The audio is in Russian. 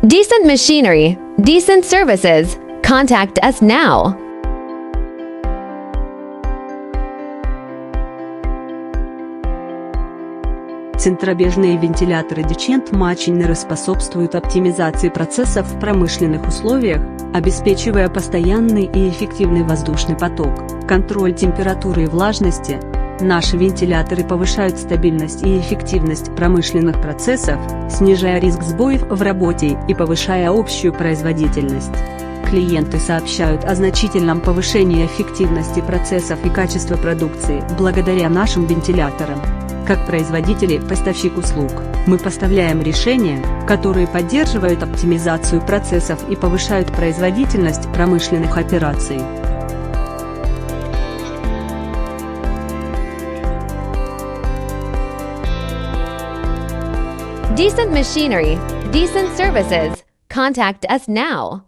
Decent Machinery, Decent Services. Contact us now. Центробежные вентиляторы Decent Machinery способствуют оптимизации процессов в промышленных условиях, обеспечивая постоянный и эффективный воздушный поток, контроль температуры и влажности. Наши вентиляторы повышают стабильность и эффективность промышленных процессов, снижая риск сбоев в работе и повышая общую производительность. Клиенты сообщают о значительном повышении эффективности процессов и качества продукции благодаря нашим вентиляторам. Как производители-поставщик услуг, мы поставляем решения, которые поддерживают оптимизацию процессов и повышают производительность промышленных операций. Decent Machinery, Decent Services. Contact us now.